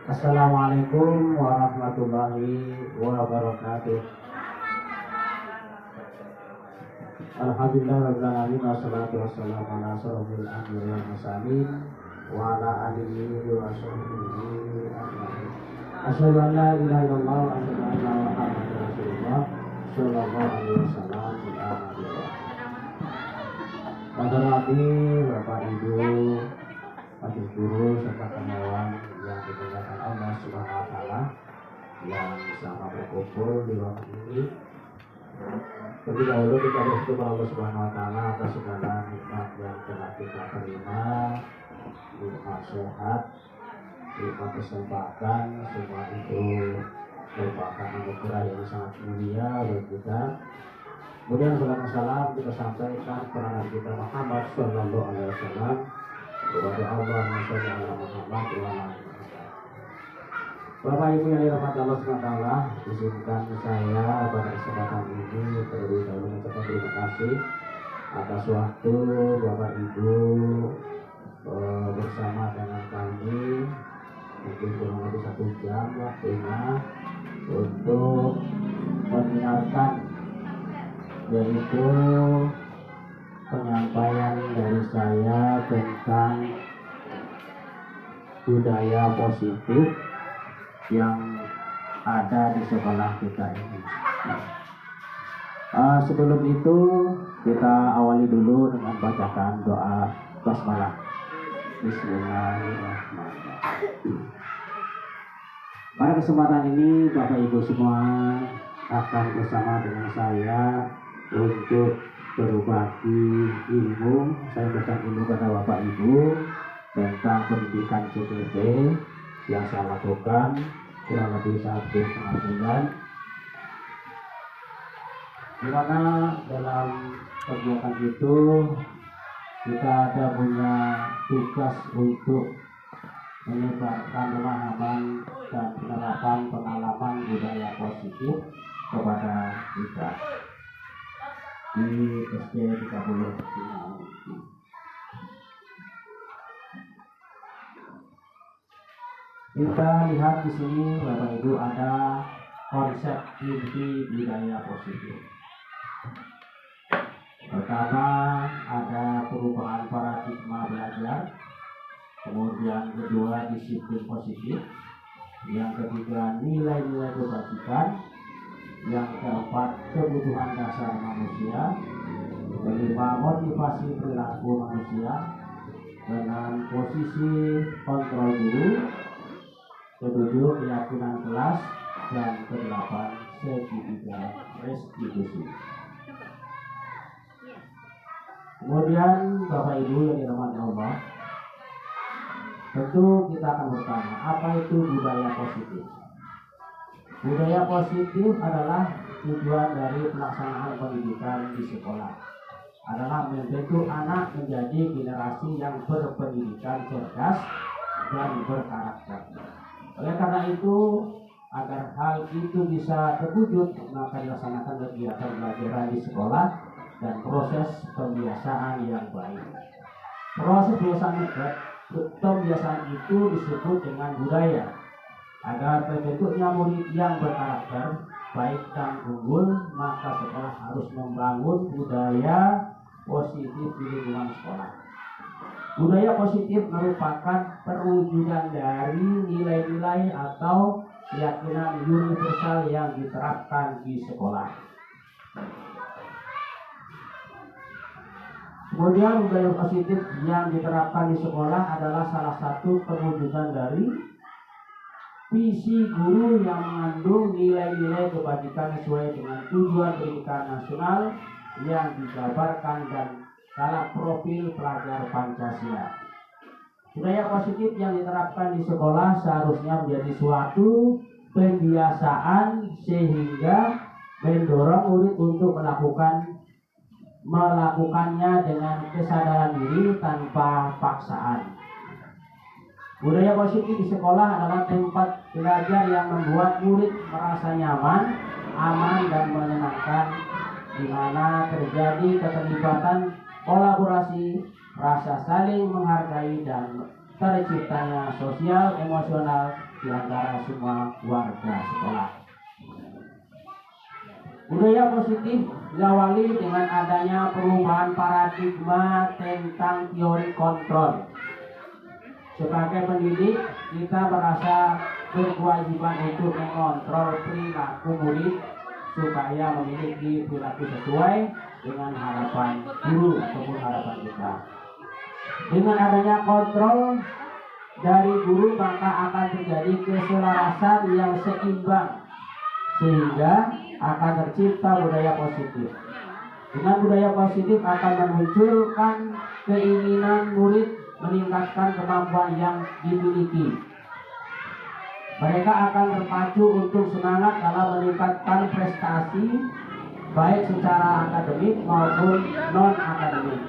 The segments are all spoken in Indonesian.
Assalamualaikum warahmatullahi wabarakatuh. Alhamdulillah rabbil alamin wassalatu wassalamu ala asyrofil anbiya'i wal mursalin wa ala alihi wa sahbihi ajmain. Asyhadu an la ilaha illallah wa asyhadu anna Muhammadar Rasulullah sallallahu alaihi wasallam. Bapak Ibu, Pak Guru serta karyawan yang dimuliakan Allah Subhanahu wa taala yang sama berkumpul di ruangan ini. Terlebih dahulu kita bersyukur kepada Allah Subhanahu wa taala atas segala nikmat yang telah kita terima, nikmat sehat, nikmat kesempatan, semua itu merupakan anugerah yang sangat mulia bagi kita. Kemudian salam kita sampaikan kepada kita Muhammad sallallahu alaihi wasallam, kepada Allah Shalli ala Muhammad wa ala alihi. Bapak Ibu yang dirahmati Allah SWT, izinkan saya pada kesempatan ini terlebih dahulu mengucapkan terima kasih atas waktu Bapak Ibu bersama dengan kami, mungkin kurang lebih 1 jam waktunya untuk mendengarkan, yaitu penyampaian dari saya tentang budaya positif yang ada di sekolah kita ini. Sebelum itu kita awali dulu dengan bacakan doa basmalah. Bismillahirrahmanirrahim. Pada kesempatan ini Bapak Ibu semua akan bersama dengan saya untuk berbagi ilmu. Saya berikan ilmu kepada Bapak Ibu tentang pendidikan CPT yang saya lakukan kurang lebih 1,5 bulan, di mana dalam kegiatan itu kita ada punya tugas untuk menyebarkan pemahaman dan penerapan pengalaman budaya positif kepada kita di SD 30. Kita lihat di sini Bapak Ibu ada konsep inti budaya positif. Pertama ada perubahan paradigma belajar, kemudian kedua disiplin positif, yang ketiga nilai-nilai kebajikan, yang keempat kebutuhan dasar manusia, kelima motivasi perilaku manusia, dengan posisi kontrol guru, ketujuh keyakinan kelas, dan kedelapan segitiga restitusi. Kemudian Bapak Ibu yang dirahmati Allah, tentu kita akan bertanya, apa itu budaya positif? Budaya positif adalah tujuan dari pelaksanaan pendidikan di sekolah, adalah membentuk anak menjadi generasi yang berpendidikan cerdas dan berkarakter. Oleh karena itu, agar hal itu bisa terwujud, maka dilaksanakan kegiatan pembelajaran di sekolah dan proses pembiasaan yang baik. Proses pembiasaan itu disebut dengan budaya. Agar terbentuknya murid yang berkarakter baik dan unggul, maka sekolah harus membangun budaya positif di lingkungan sekolah. Budaya positif merupakan perwujudan dari nilai-nilai atau keyakinan universal yang diterapkan di sekolah. Kemudian budaya positif yang diterapkan di sekolah adalah salah satu perwujudan dari visi guru yang mengandung nilai-nilai kebajikan sesuai dengan tujuan pendidikan nasional yang dijabarkan dan dalam profil pelajar Pancasila. Budaya positif yang diterapkan di sekolah seharusnya menjadi suatu pembiasaan sehingga mendorong murid untuk melakukannya dengan kesadaran diri tanpa paksaan. Budaya positif di sekolah adalah tempat belajar yang membuat murid merasa nyaman, aman, dan menyenangkan, di mana terjadi keterlibatan, kolaborasi, rasa saling menghargai, dan terciptanya sosial emosional di antara semua warga sekolah. Budaya positif diawali dengan adanya perubahan paradigma tentang teori kontrol. Sebagai pendidik, kita merasa berkewajiban untuk mengontrol perilaku murid supaya memiliki perilaku sesuai dengan harapan guru ataupun harapan kita. Dengan adanya kontrol dari guru, maka akan terjadi keselarasan yang seimbang sehingga akan tercipta budaya positif. Dengan budaya positif akan memunculkan keinginan murid meningkatkan kemampuan yang dimiliki. Mereka akan terpacu untuk semangat dalam meningkatkan prestasi baik secara akademik maupun non-akademik.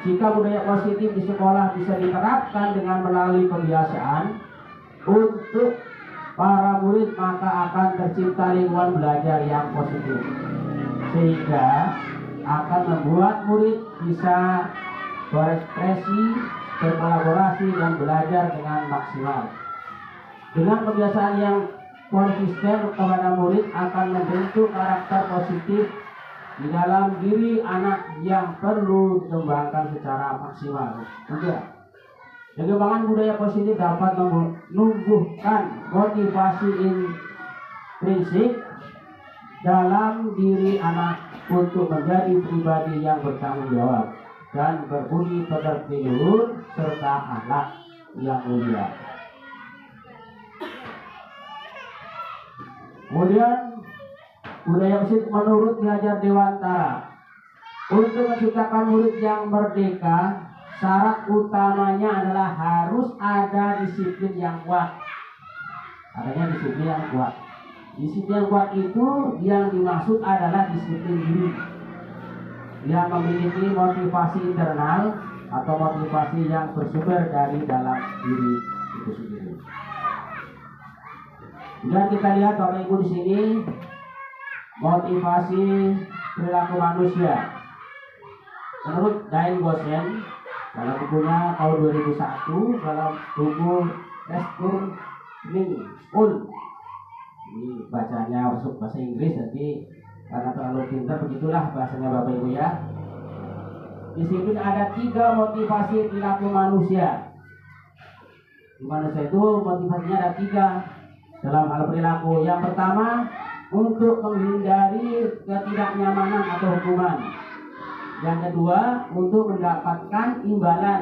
Jika budaya positif di sekolah bisa diterapkan dengan melalui kebiasaan untuk para murid, maka akan tercipta lingkungan belajar yang positif, sehingga akan membuat murid bisa berekspresi, berkolaborasi, dan belajar dengan maksimal. Dengan kebiasaan yang konsisten kepada murid akan membentuk karakter positif di dalam diri anak yang perlu dikembangkan secara maksimal. Pengembangan budaya positif dapat menumbuhkan motivasi intrinsik dalam diri anak untuk menjadi pribadi yang bertanggung jawab dan berbudi pekerti luhur serta akhlak yang mulia. Kemudian budaya positif menurut Ki Hajar Dewantara, untuk menciptakan murid yang merdeka, syarat utamanya adalah harus ada disiplin yang kuat. Adanya disiplin yang kuat. Disiplin yang kuat itu yang dimaksud adalah disiplin diri, yang memiliki motivasi internal atau motivasi yang bersumber dari dalam diri itu sendiri. Dan kita lihat Bapak Ibu di sini motivasi perilaku manusia. Menurut Dain Gosen dalam bukunya tahun 2001 dalam buku Learning School, ini bacanya masuk bahasa Inggris, jadi karena terlalu pintar begitulah bahasanya Bapak Ibu ya. Di sini ada 3 motivasi perilaku manusia. Di manusia itu motivasinya ada 3 dalam hal perilaku. Yang pertama, untuk menghindari ketidaknyamanan atau hukuman. Yang kedua, untuk mendapatkan imbalan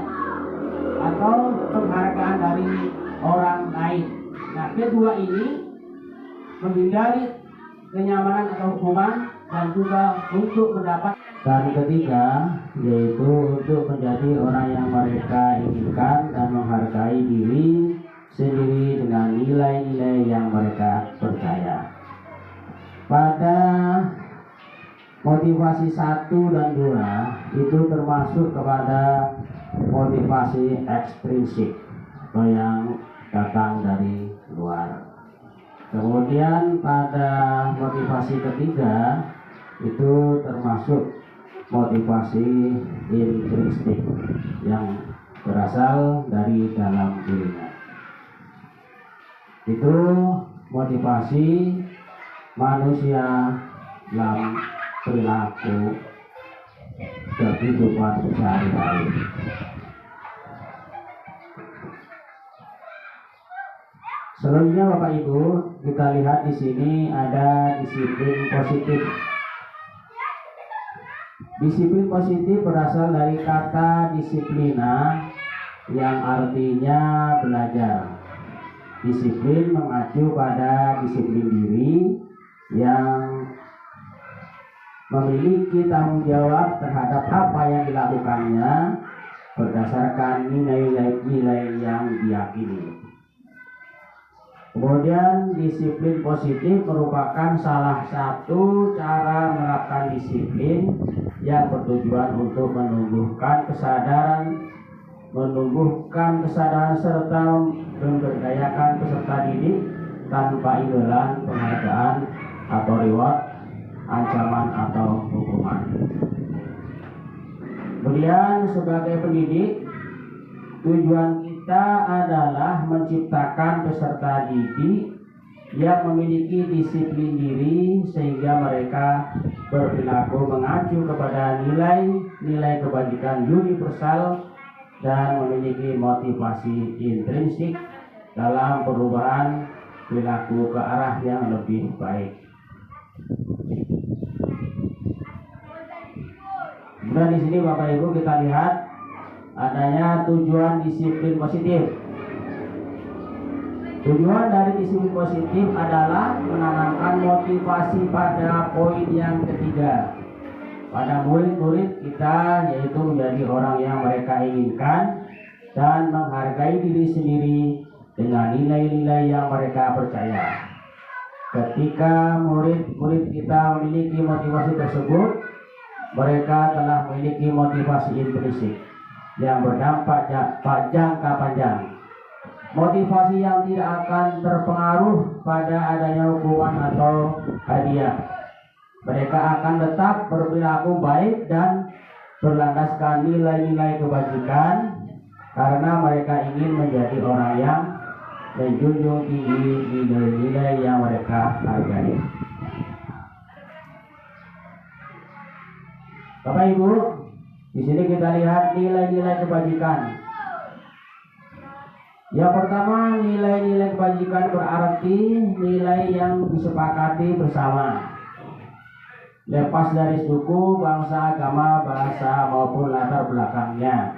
atau penghargaan dari orang lain. Nah, kedua ini menghindari kenyamanan atau hukuman dan juga untuk mendapat. Dan ketiga, yaitu untuk menjadi orang yang mereka inginkan dan menghargai diri sendiri dengan nilai-nilai yang mereka percaya. Pada motivasi 1 dan 2 itu termasuk kepada motivasi ekstrinsik atau yang datang dari luar. Kemudian pada motivasi ketiga itu termasuk motivasi intrinsik yang berasal dari dalam dirinya. Itu motivasi manusia dalam perilaku kehidupan sehari-hari. Selanjutnya Bapak Ibu, kita lihat di sini ada disiplin positif. Disiplin positif berasal dari kata disiplina yang artinya belajar. Disiplin mengacu pada disiplin diri yang memiliki tanggung jawab terhadap apa yang dilakukannya berdasarkan nilai-nilai yang diyakini. Kemudian disiplin positif merupakan salah satu cara menerapkan disiplin yang bertujuan untuk menumbuhkan kesadaran serta memberdayakan peserta didik tanpa imbalan, penghargaan atau reward, ancaman atau hukuman. Kemudian sebagai pendidik, tujuan kita kita adalah menciptakan peserta didik yang memiliki disiplin diri sehingga mereka berperilaku mengacu kepada nilai-nilai kebajikan universal dan memiliki motivasi intrinsik dalam perubahan perilaku ke arah yang lebih baik. Kemudian di sini Bapak Ibu kita lihat adanya tujuan disiplin positif. Tujuan dari disiplin positif adalah menanamkan motivasi pada poin yang ketiga pada murid-murid kita, yaitu menjadi orang yang mereka inginkan dan menghargai diri sendiri dengan nilai-nilai yang mereka percaya. Ketika murid-murid kita memiliki motivasi tersebut, mereka telah memiliki motivasi intrinsik yang berdampak jangka panjang. Motivasi yang tidak akan terpengaruh pada adanya hukuman atau hadiah. Mereka akan tetap berperilaku baik dan berlandaskan nilai-nilai kebajikan karena mereka ingin menjadi orang yang menjunjung tinggi nilai-nilai yang mereka hargai. Bapak Ibu, di sini kita lihat nilai-nilai kebajikan. Yang pertama, nilai-nilai kebajikan berarti nilai yang disepakati bersama, lepas dari suku, bangsa, agama, bahasa maupun latar belakangnya.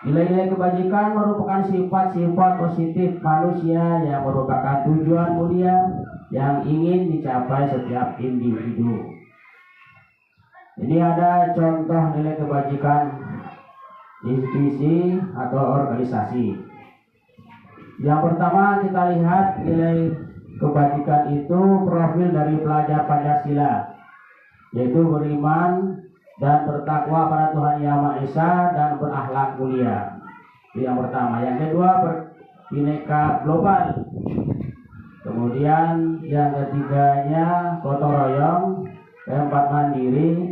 Nilai-nilai kebajikan merupakan sifat-sifat positif manusia yang merupakan tujuan mulia yang ingin dicapai setiap individu. Ini ada contoh nilai kebajikan institusi atau organisasi. Yang pertama kita lihat nilai kebajikan itu profil dari pelajar Pancasila, yaitu beriman dan bertakwa pada Tuhan Yang Maha Esa dan berakhlak mulia. Itu yang pertama. Yang kedua, berbineka global. Kemudian yang ketiganya gotong royong, keempat mandiri,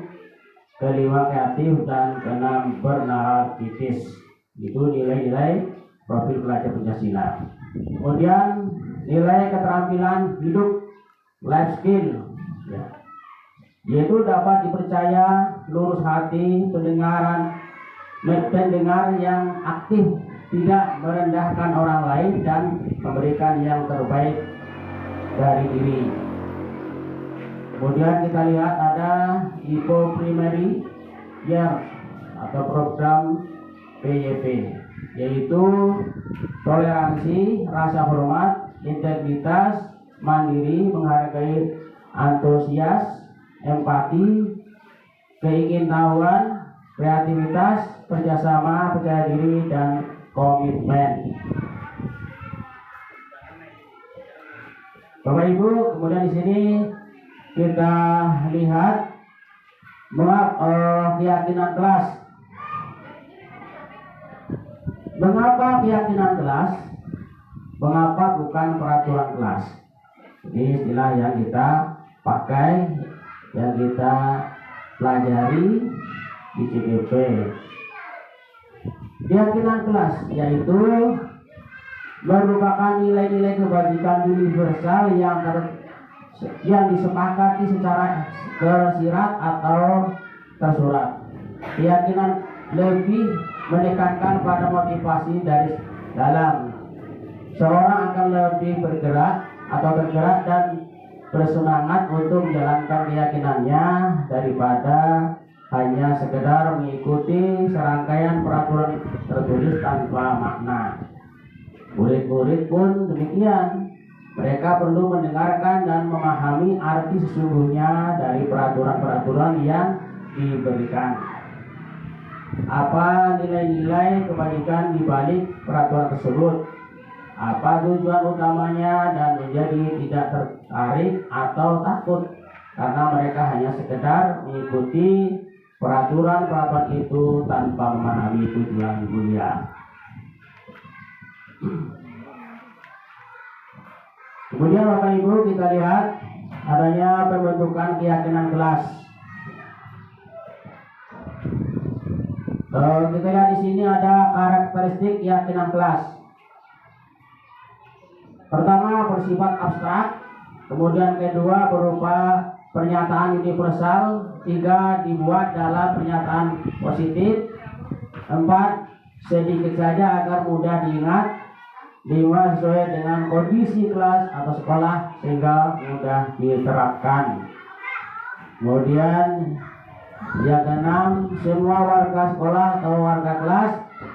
kelima kreatif, dan keenam bernalar kritis. Itu nilai-nilai profil pelajar Pancasila. Kemudian nilai keterampilan hidup, life skill, ya, yaitu dapat dipercaya, lurus hati, pendengar yang aktif, tidak merendahkan orang lain dan memberikan yang terbaik dari diri. Kemudian kita lihat ada IPO Primary Year atau program PYP, yaitu toleransi, rasa hormat, integritas, mandiri, menghargai, antusias, empati, keingintahuan, kreativitas, kerjasama, percaya diri, dan komitmen. Bapak Ibu, kemudian di sini kita lihat keyakinan kelas. Mengapa keyakinan kelas? Mengapa bukan peraturan kelas? Ini istilah yang kita pakai, yang kita pelajari di CGP. Keyakinan kelas yaitu merupakan nilai-nilai kebajikan universal yang disepakati secara tersirat atau tersurat. Keyakinan lebih menekankan pada motivasi dari dalam. Seorang akan lebih bergerak dan bersemangat untuk menjalankan keyakinannya daripada hanya sekedar mengikuti serangkaian peraturan tertulis tanpa makna. Murid-murid pun demikian. Mereka perlu mendengarkan dan memahami arti sesungguhnya dari peraturan-peraturan yang diberikan. Apa nilai-nilai kebajikan di balik peraturan tersebut? Apa tujuan utamanya, dan menjadi tidak tertarik atau takut karena mereka hanya sekedar mengikuti peraturan-peraturan itu tanpa memahami tujuan mulia. Kemudian Bapak Ibu, kita lihat adanya pembentukan keyakinan kelas. Kita lihat di sini ada karakteristik keyakinan kelas. Pertama bersifat abstrak, kemudian kedua berupa pernyataan universal, tiga dibuat dalam pernyataan positif, empat sedikit saja agar mudah diingat, lima sesuai dengan kondisi kelas atau sekolah sehingga mudah diterapkan. Kemudian yang keenam, semua warga sekolah atau warga kelas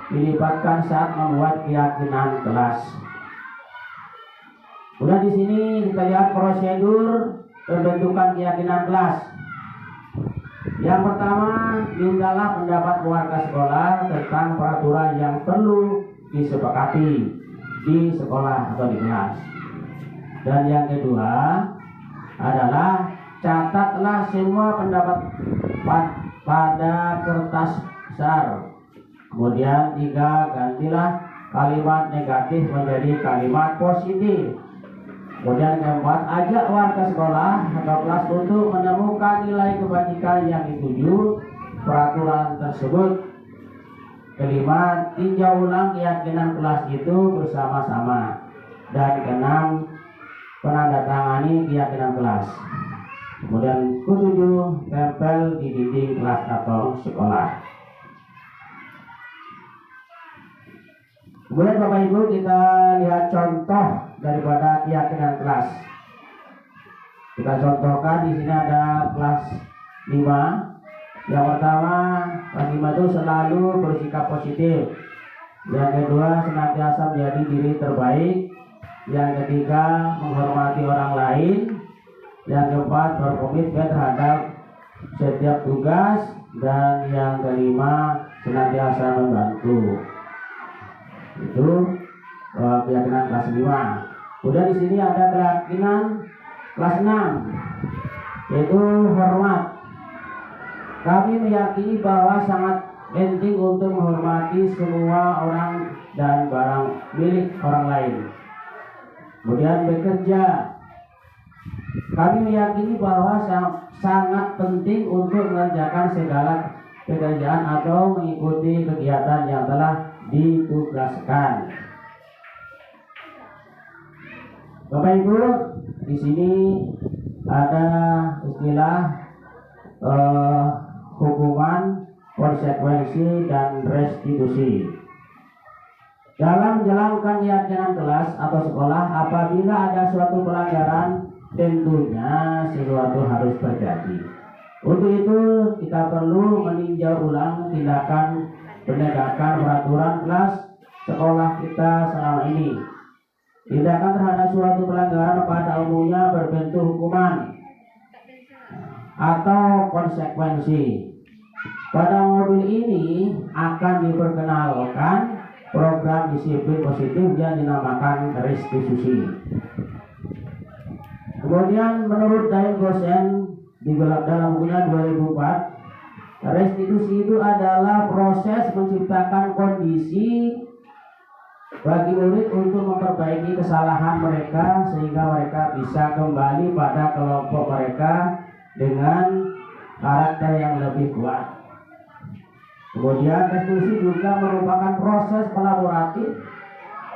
dilibatkan saat membuat keyakinan kelas. Kemudian di sini kita lihat prosedur pembentukan keyakinan kelas. Yang pertama, mintalah pendapat warga sekolah tentang peraturan yang perlu disepakati di sekolah atau di kelas. Dan yang kedua adalah catatlah semua pendapat pada kertas besar. Kemudian tiga, gantilah kalimat negatif menjadi kalimat positif. Kemudian keempat, ajak warga sekolah atau kelas untuk menemukan nilai kebajikan yang dituju peraturan tersebut. Kelima, tinjau ulang keyakinan kelas itu bersama-sama. Dan keenam, penandatangani keyakinan kelas. Kemudian ketujuh, tempel di dinding kelas atau sekolah. Kemudian Bapak Ibu, kita lihat contoh daripada keyakinan kelas. Kita contohkan di sini ada kelas 5. Yang pertama, kelas 5 itu selalu bersikap positif. Yang kedua, senantiasa menjadi diri terbaik. Yang ketiga, menghormati orang lain. Yang keempat, berkomitmen terhadap setiap tugas. Dan yang kelima, senantiasa membantu. Itu keyakinan kelas 5. Kemudian di sini ada keyakinan kelas 6, yaitu hormat. Kami meyakini bahwa sangat penting untuk menghormati semua orang dan barang milik orang lain. Kemudian bekerja. Kami meyakini bahwa sangat penting untuk mengerjakan segala pekerjaan atau mengikuti kegiatan yang telah ditugaskan. Bapak Ibu, di sini ada istilah hukuman, konsekuensi, dan restitusi. Dalam menjalankan keyakinan kelas atau sekolah, apabila ada suatu pelanggaran, tentunya sesuatu harus terjadi. Untuk itu, kita perlu meninjau ulang tindakan penegakan peraturan kelas sekolah kita selama ini. Tindakan terhadap suatu pelanggaran pada umumnya berbentuk hukuman atau konsekuensi. Pada modul ini akan diperkenalkan program disiplin positif yang dinamakan restitusi. Kemudian menurut Dain Gosen di dalam bukunya 2004, restitusi itu adalah proses menciptakan kondisi bagi murid untuk memperbaiki kesalahan mereka sehingga mereka bisa kembali pada kelompok mereka dengan karakter yang lebih kuat. Kemudian restitusi juga merupakan proses kolaboratif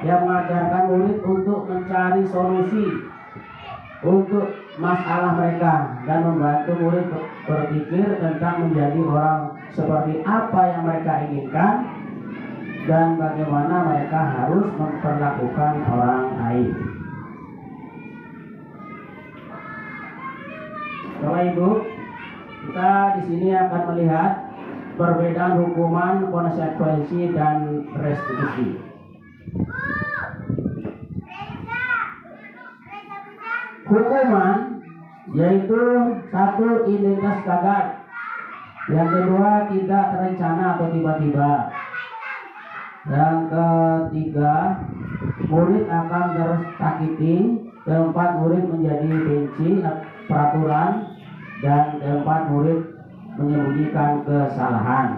yang mengajarkan murid untuk mencari solusi untuk masalah mereka dan membantu murid berpikir tentang menjadi orang seperti apa yang mereka inginkan dan bagaimana mereka harus memperlakukan orang lain. Bapak Ibu, kita di sini akan melihat perbedaan hukuman, konsekuensi, dan restitusi. Hukuman yaitu satu, identitas gagal. Yang kedua, tidak terencana atau tiba-tiba. Yang ketiga, murid akan tersakiti. Keempat, murid menjadi benci peraturan. Dan keempat, murid menyembunyikan kesalahan.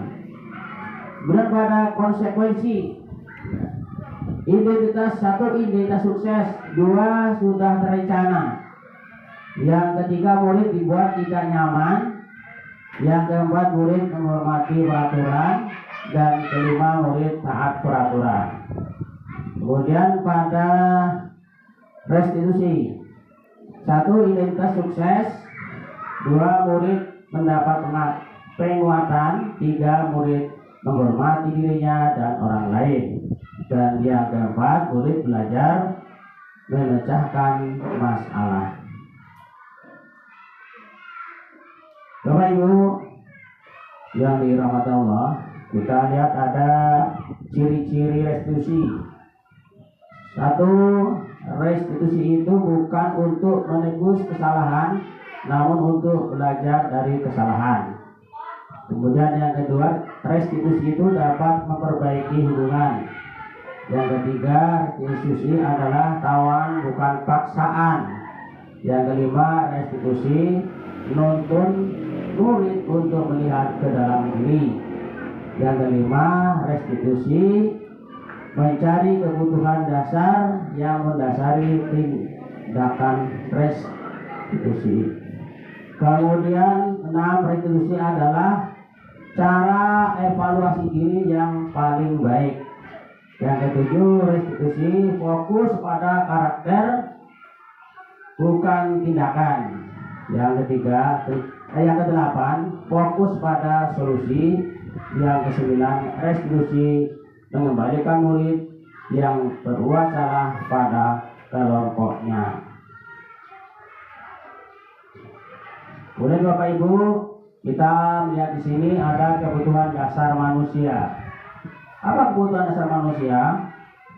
Kemudian pada konsekuensi, identitas satu, identitas sukses. Dua, sudah terencana. Yang ketiga, murid dibuat tidak nyaman. Yang keempat, murid menghormati peraturan. dan kelima murid taat peraturan. Kemudian pada restitusi, 1. Identitas sukses, 2. Murid mendapat penguatan, 3. Murid menghormati dirinya dan orang lain, dan yang keempat, murid belajar memecahkan masalah. Bapak Ibu yang dirahmati Allah, kita lihat ada ciri-ciri restitusi. 1. Restitusi itu bukan untuk menebus kesalahan, namun untuk belajar dari kesalahan. Kemudian yang kedua, restitusi itu dapat memperbaiki hubungan. Yang ketiga, restitusi adalah tawan bukan paksaan. Yang kelima, restitusi menuntun murid untuk melihat ke dalam diri. Yang kelima, restitusi mencari kebutuhan dasar yang mendasari tindakan restitusi. Kemudian 6, restitusi adalah cara evaluasi diri yang paling baik. Yang ketujuh, restitusi fokus pada karakter bukan tindakan. Yang kedelapan, fokus pada solusi. Yang kesembilan, restitusi mengembalikan murid yang berbuat salah pada kelompoknya. Kemudian Bapak Ibu, kita melihat di sini ada kebutuhan dasar manusia. Apa kebutuhan dasar manusia?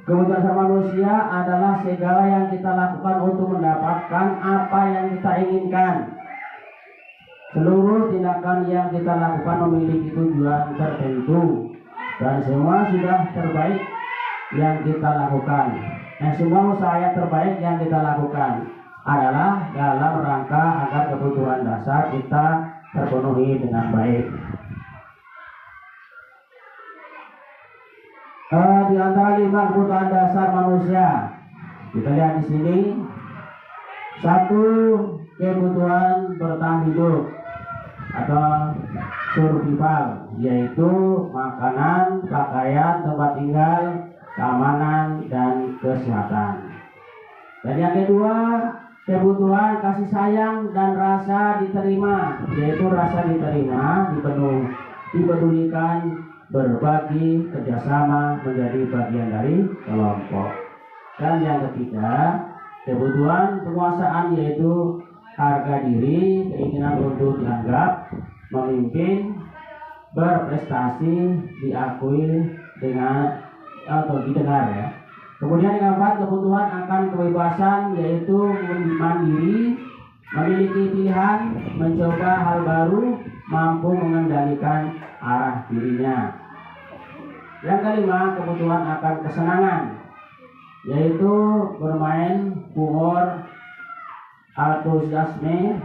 Kebutuhan dasar manusia adalah segala yang kita lakukan untuk mendapatkan apa yang kita inginkan. Seluruh tindakan yang kita lakukan memiliki tujuan tertentu, dan semua sudah terbaik yang kita lakukan. Semua usaha yang terbaik yang kita lakukan adalah dalam rangka agar kebutuhan dasar kita terpenuhi dengan baik. Di antara 5 kebutuhan dasar manusia, kita lihat di sini. 1. Kebutuhan bertahan hidup atau survival, yaitu makanan, pakaian, tempat tinggal, keamanan, dan kesehatan. Dan yang kedua, kebutuhan kasih sayang dan rasa diterima, yaitu rasa diterima, dipedulikan, berbagi, kerjasama, menjadi bagian dari kelompok. Dan yang ketiga, kebutuhan penguasaan, yaitu harga diri, keinginan untuk dianggap, memimpin, berprestasi, diakui dengan atau didengar ya. Kemudian yang keempat, kebutuhan akan kebebasan, yaitu mandiri, memiliki pilihan, mencoba hal baru, mampu mengendalikan arah dirinya. Yang kelima, kebutuhan akan kesenangan, yaitu bermain, humor, antusiasme,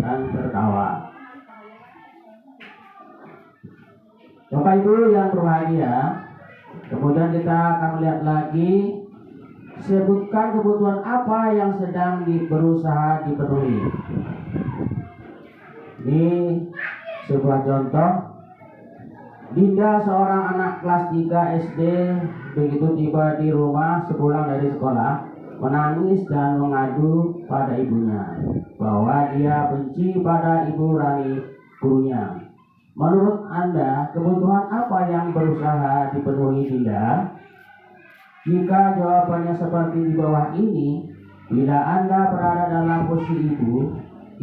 dan tertawa. Bapak Ibu yang berbahagia, kemudian kita akan melihat lagi, sebutkan kebutuhan apa yang sedang berusaha dipenuhi. Ini sebuah contoh. Dinda, seorang anak kelas 3 SD, begitu tiba di rumah sepulang dari sekolah, menangis dan mengadu pada ibunya bahwa dia benci pada Ibu Rani, gurunya. Menurut Anda, kebutuhan apa yang berusaha dipenuhi Dinda? Jika jawabannya seperti di bawah ini, bila Anda berada dalam posisi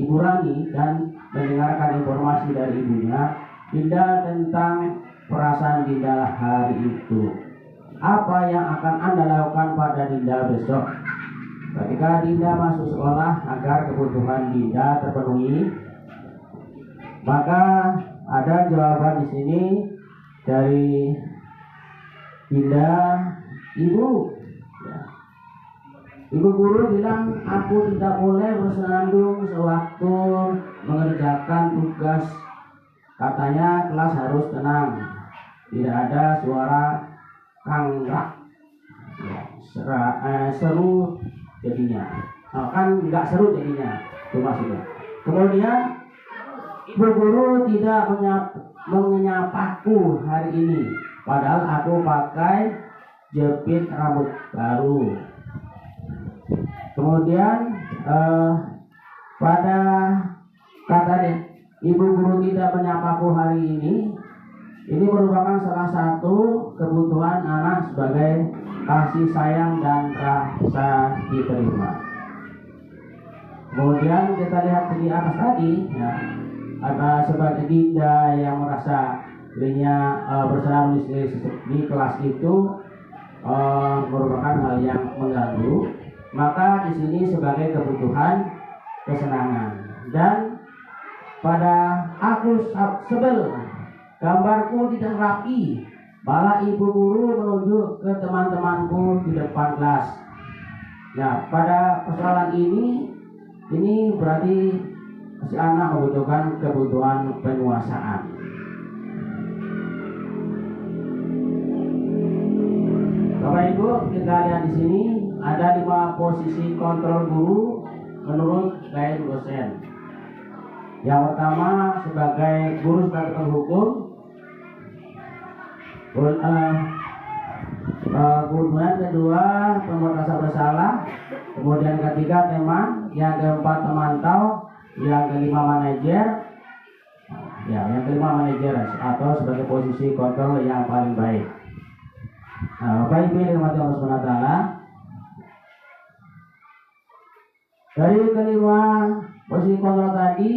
Ibu Rani, dan mendengarkan informasi dari ibunya Dinda tentang perasaan Dinda hari itu, apa yang akan Anda lakukan pada Dinda besok ketika Dinda masuk sekolah agar kebutuhan Dinda terpenuhi? Maka ada jawaban di sini dari Dinda. Ibu guru bilang aku tidak boleh bersenandung sewaktu mengerjakan tugas. Katanya kelas harus tenang, tidak ada suara kangrak, seru jadinya. Kan nggak seru jadinya, itu maksudnya. Kemudian Bu guru tidak menyapaku hari ini, padahal aku pakai jepit rambut baru. Kemudian pada katanya ibu guru tidak menyapaku hari ini merupakan salah satu kebutuhan anak sebagai kasih sayang dan rasa diterima. Kemudian kita lihat di atas tadi, ya, ada sebagai Dinda yang merasa dirinya bersenang di kelas itu merupakan hal yang mengganggu, maka di sini sebagai kebutuhan kesenangan. Dan pada aku sebel, gambarku tidak rapi, malah ibu guru menunjuk ke teman-temanku di depan kelas. Nah, pada persoalan ini berarti si anak membutuhkan kebutuhan penguasaan. Bapak Ibu, kita lihat di sini ada 5 posisi kontrol guru menurut gaya dosen. Yang pertama sebagai guru sebagai penghukum, kemudian kedua pembuat rasa bersalah, kemudian ketiga teman, yang keempat pemantau, yang kelima manajer, yang kelima manajer atau sebagai posisi kontrol yang paling baik. Nah, Bapak Ibu yang dirahmati Allah Subhanahu wa taala, dari kelima posisi kontrol tadi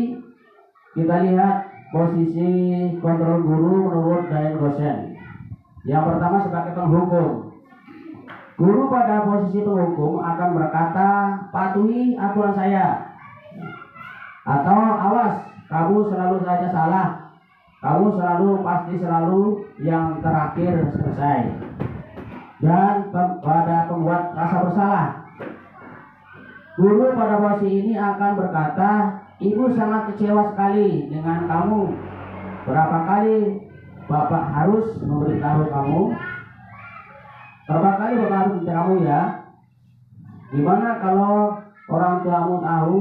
kita lihat posisi kontrol guru menurut gaya dosen. Yang pertama sebagai penghukum. Guru pada posisi penghukum akan berkata, patuhi aturan saya, atau awas, kamu selalu saja salah, kamu pasti selalu yang terakhir selesai. Dan pada pembuat rasa bersalah, guru pada posisi ini akan berkata, ibu sangat kecewa sekali dengan kamu. Berapa kali Bapak harus memberitahu kamu? Berapa kali Bapak harus memberitahu kamu ya? Gimana kalau orang tuamu tahu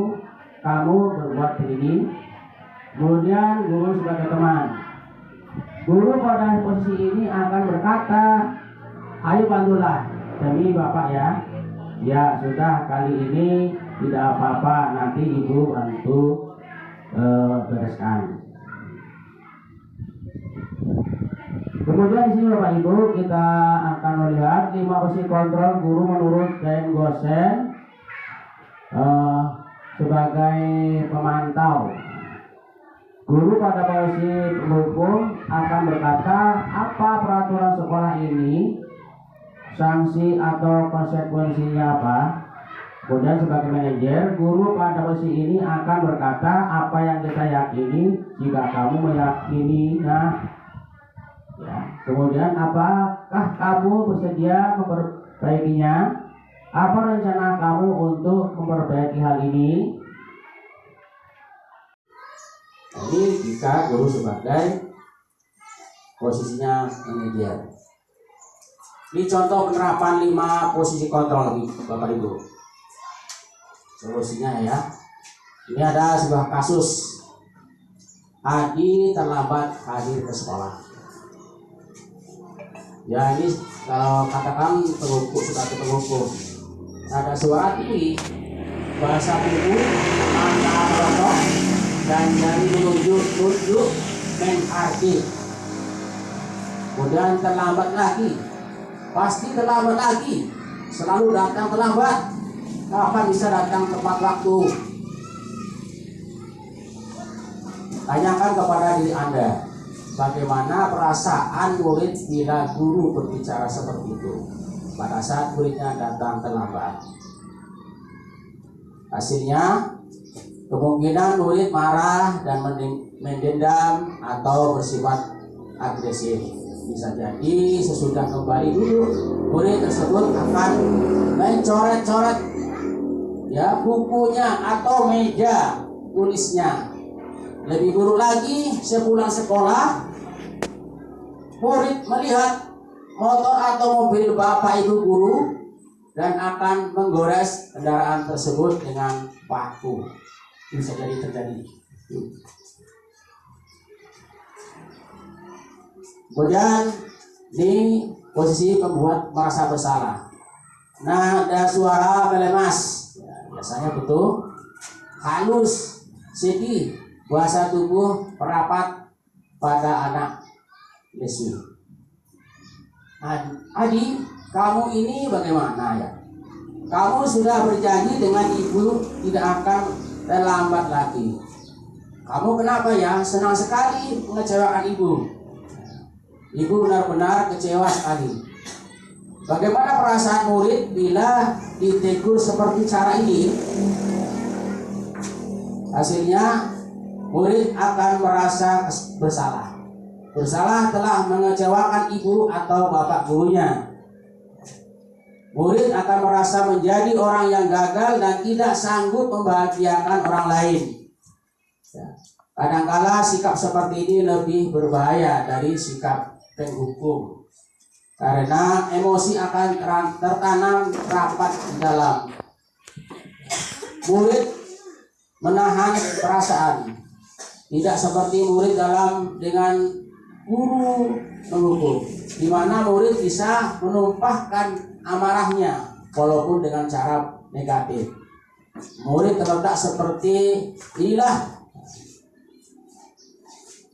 kamu berbuat begini? Kemudian guru sebagai teman, guru pada posisi ini akan berkata, ayo bantulah demi Bapak ya. Ya sudah, kali ini tidak apa-apa, nanti ibu bantu bereskan. Kemudian di sini Bapak Ibu kita akan melihat 5 posisi kontrol guru menurut gaya dosen sebagai pemantau. Guru pada posisi penghukum akan berkata apa peraturan sekolah ini, sanksi atau konsekuensinya apa. Kemudian sebagai manajer, guru pada posisi ini akan berkata apa yang kita yakini jika kamu meyakininya. Ya. Kemudian apakah kamu bersedia memperbaikinya? Apa rencana kamu untuk memperbaiki hal ini? Ini jika guru sebagai posisinya manajer. Ini contoh penerapan 5 posisi kontrol Bapak Ibu. Solusinya ya. Ini ada sebuah kasus. Adi terlambat hadir ke sekolah. Ya ini kalau katakan penghukum sebagai penghukum, ada suara tinggi, bahasa tubuh, mata rotok, dan dari menunjuk main arti. Kemudian terlambat lagi, pasti terlambat lagi, selalu datang terlambat. Kapan bisa datang tepat waktu? Tanyakan kepada diri Anda, bagaimana perasaan murid bila guru berbicara seperti itu pada saat muridnya datang terlambat? Hasilnya kemungkinan murid marah dan mendendam atau bersifat agresif. Bisa jadi sesudah kembali duduk, murid tersebut akan mencoret-coret ya bukunya atau meja tulisnya. Lebih buruk lagi, sepulang sekolah, murid melihat motor atau mobil bapak ibu guru dan akan menggores kendaraan tersebut dengan paku. Bisa jadi terjadi. Kemudian di posisi pembuat merasa bersalah. Nada suara melemas, ya, biasanya betul, halus, sedih, bahasa tubuh merapat pada anak lesu. Adi, kamu ini bagaimana ya? Kamu sudah berjanji dengan ibu tidak akan terlambat lagi. Kamu kenapa ya? Senang sekali mengecewakan ibu. Ibu benar-benar kecewa sekali. Bagaimana perasaan murid bila ditegur seperti cara ini? Hasilnya murid akan merasa bersalah. Bersalah telah mengecewakan ibu atau bapak gurunya. Murid akan merasa menjadi orang yang gagal dan tidak sanggup membahagiakan orang lain. Ya. Kadangkala sikap seperti ini lebih berbahaya dari sikap penghukum, karena emosi akan tertanam rapat di dalam. Murid menahan perasaan, tidak seperti murid dalam dengan guru menghukum, di mana murid bisa menumpahkan amarahnya walaupun dengan cara negatif. Murid terletak seperti inilah.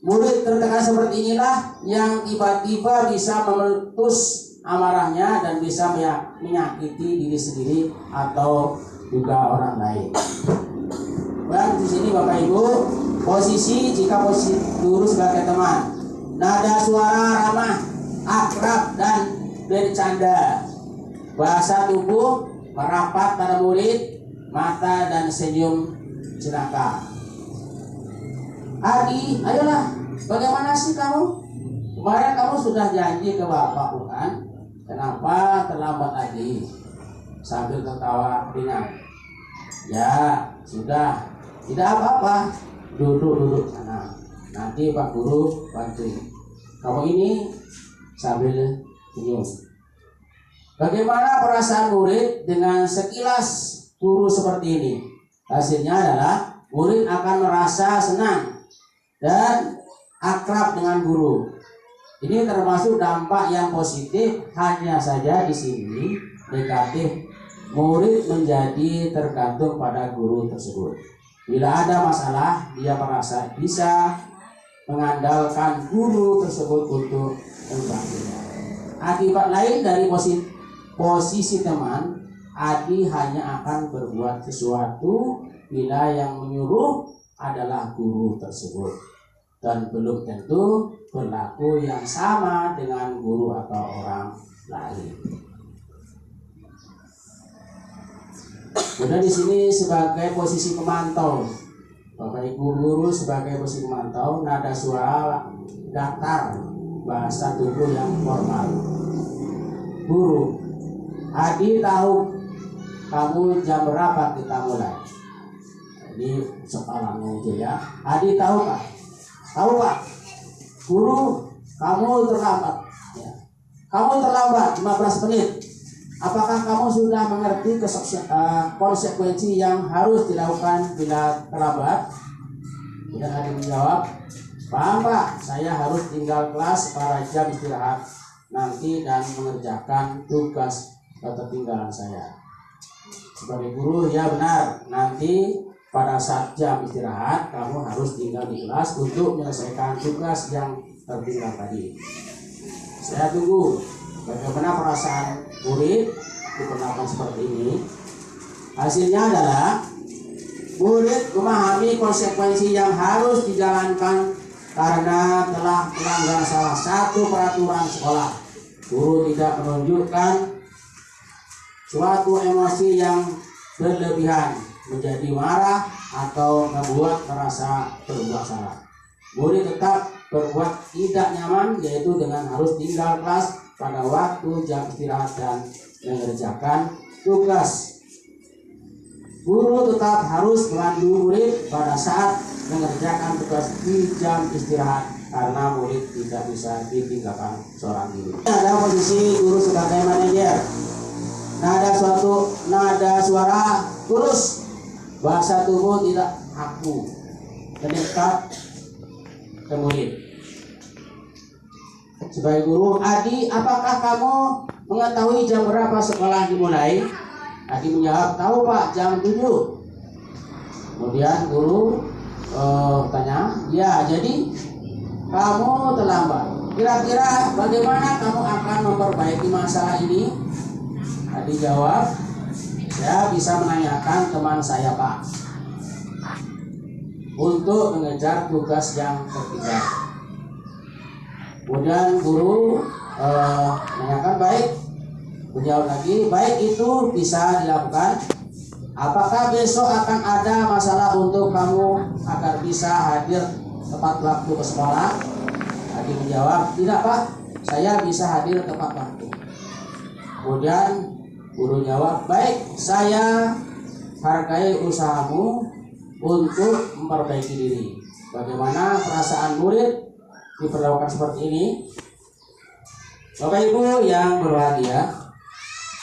Murid tertekan seperti inilah yang tiba-tiba bisa meletus amarahnya dan bisa menyakiti diri sendiri atau juga orang lain. Dan di sini Bapak Ibu, jika posisi guru sebagai teman, nada suara ramah, akrab dan bercanda, bahasa tubuh merapat pada murid, mata dan senyum celaka. Adi, ayolah, bagaimana sih kamu? Kemarin kamu sudah janji ke bapak bukan? Kenapa terlambat lagi? Sambil tertawa ringan. Ya, sudah, tidak apa-apa. Duduk sana. Nanti Pak Guru bantu. Kamu ini sambil senyum. Bagaimana perasaan murid dengan sekilas guru seperti ini? Hasilnya adalah murid akan merasa senang dan akrab dengan guru. Ini termasuk dampak yang positif, hanya saja di sini negatif. Murid menjadi tergantung pada guru tersebut. Bila ada masalah, dia merasa bisa mengandalkan guru tersebut untuk membantunya. Akibat lain dari posisi teman, Adi hanya akan berbuat sesuatu bila yang menyuruh adalah guru tersebut, dan belum tentu berlaku yang sama dengan guru atau orang lain. Kemudian di sini sebagai posisi pemantau, Bapak Ibu guru sebagai posisi pemantau, nada suara datar, bahasa tubuh yang formal. Guru, Adi tahu kamu jam berapa kita mulai? Ini soalannya aja ya. Adi tahu Pak? Tahu Pak? Guru, kamu terlambat. Ya. Kamu terlambat 15 menit. Apakah kamu sudah mengerti konsekuensi yang harus dilakukan bila terlambat? Kemudian Adi menjawab, paham Pak, saya harus tinggal kelas pada jam istirahat nanti dan mengerjakan tugas ketertinggalan saya. Sebagai guru, ya benar, nanti pada saat jam istirahat kamu harus tinggal di kelas untuk menyelesaikan tugas yang tertinggal tadi. Saya tunggu bagaimana perasaan murid diperlakukan seperti ini. Hasilnya adalah murid memahami konsekuensi yang harus dijalankan karena telah melanggar salah satu peraturan sekolah. Guru tidak menunjukkan suatu emosi yang berlebihan, menjadi marah atau membuat merasa berbuat salah. Murid tetap berbuat tidak nyaman, yaitu dengan harus tinggal kelas pada waktu jam istirahat dan mengerjakan tugas. Guru tetap harus memandu murid pada saat mengerjakan tugas di jam istirahat karena murid tidak bisa ditinggalkan seorang diri. Ada posisi guru sebagai manajer. Nada suara kurus, bahasa tubuh tidak kaku, mendekat ke murid. sebagai guru, Adi, apakah kamu mengetahui jam berapa sekolah dimulai? Adi menjawab, tahu Pak, jam 7. Kemudian guru tanya, ya jadi kamu terlambat. Kira-kira bagaimana kamu akan memperbaiki masalah ini? Adi jawab, saya bisa menanyakan teman saya Pak untuk mengejar tugas yang ketiga. Kemudian guru menanyakan, baik. Menjawab lagi, baik, itu bisa dilakukan. Apakah besok akan ada masalah untuk kamu agar bisa hadir tepat waktu ke sekolah? Adi menjawab, tidak Pak, saya bisa hadir tepat waktu. Kemudian guru jawab, baik, saya hargai usahamu untuk memperbaiki diri. Bagaimana perasaan murid diperlakukan seperti ini? Bapak Ibu yang berbahagia,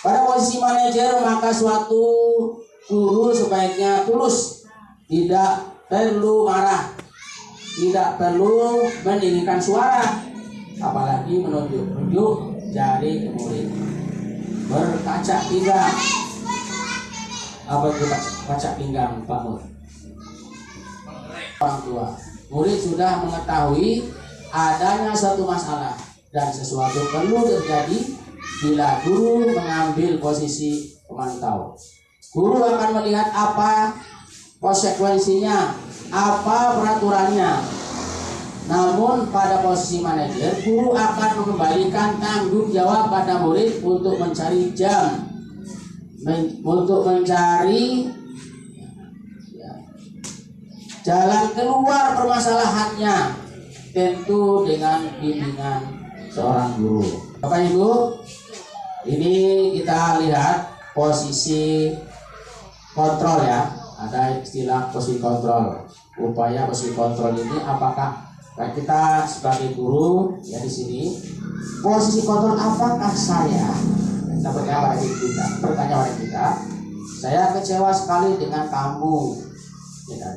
pada posisi manajer maka suatu guru sebaiknya tulus, tidak perlu marah, tidak perlu meninggikan suara, apalagi menunjuk-nunjuk jari ke murid, berkaca pinggang. Apa itu kaca pinggang Pak Nur? Orang tua, murid sudah mengetahui adanya suatu masalah dan sesuatu perlu terjadi bila guru mengambil posisi pemantau. Guru akan melihat apa konsekuensinya, apa peraturannya. Namun pada posisi manajer, guru akan mengembalikan tanggung jawab pada murid untuk mencari jam, untuk mencari jalan keluar permasalahannya, tentu dengan bimbingan seorang guru. Bapak Ibu, ini kita lihat posisi kontrol ya. Ada istilah posisi kontrol. Upaya posisi kontrol ini apakah kita sebagai guru ya di sini posisi kontrol, apakah saya bertanya pada kita, saya kecewa sekali dengan kamu, ya,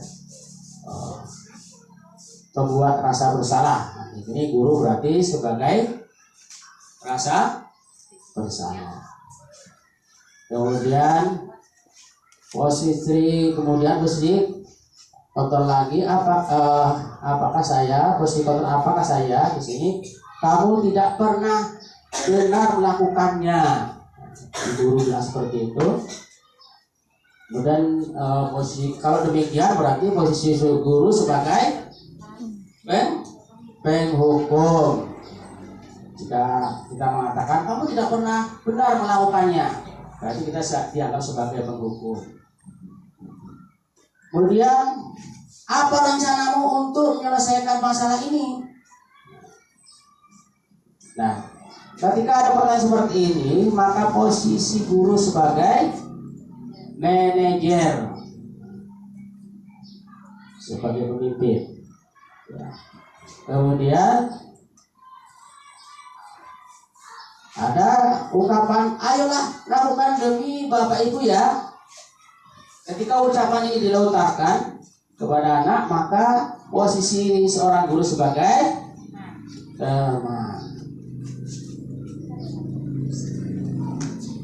membuat rasa bersalah. Ini guru berarti sebagai rasa bersalah. Kemudian posisi kontrol lagi, apakah saya posisi kontrol, apakah saya di sini kamu tidak pernah benar melakukannya. Guru bilang seperti itu. Kemudian posisi, kalau demikian berarti posisi guru sebagai penghukum. Jika kita mengatakan kamu tidak pernah benar melakukannya, berarti kita dianggap sebagai penghukum. Kemudian, apa rencanamu untuk menyelesaikan masalah ini? Nah, ketika ada pertanyaan seperti ini, maka posisi guru sebagai manajer, sebagai pemimpin. Ya. Kemudian ada ungkapan, ayolah lakukan demi Bapak Ibu ya. Ketika ucapan ini dilontarkan kepada anak, maka posisi seorang guru sebagai teman.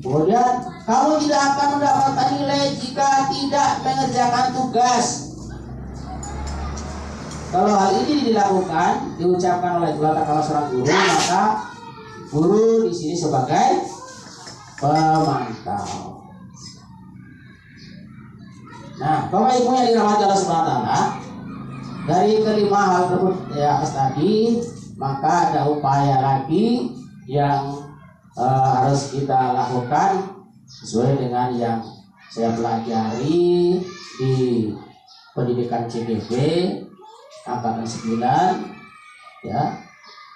Kemudian, kamu tidak akan mendapatkan nilai jika tidak mengerjakan tugas. Kalau hal ini dilakukan, diucapkan oleh seorang guru, maka guru di sini sebagai pemantau. Nah, Bapak Ibu yang dirahmati Allah Subhanahu wa taala, dari kelima hal tersebut ya tadi, maka ada upaya lagi yang harus kita lakukan sesuai dengan yang saya pelajari di pendidikan CGB angkatan 9 ya.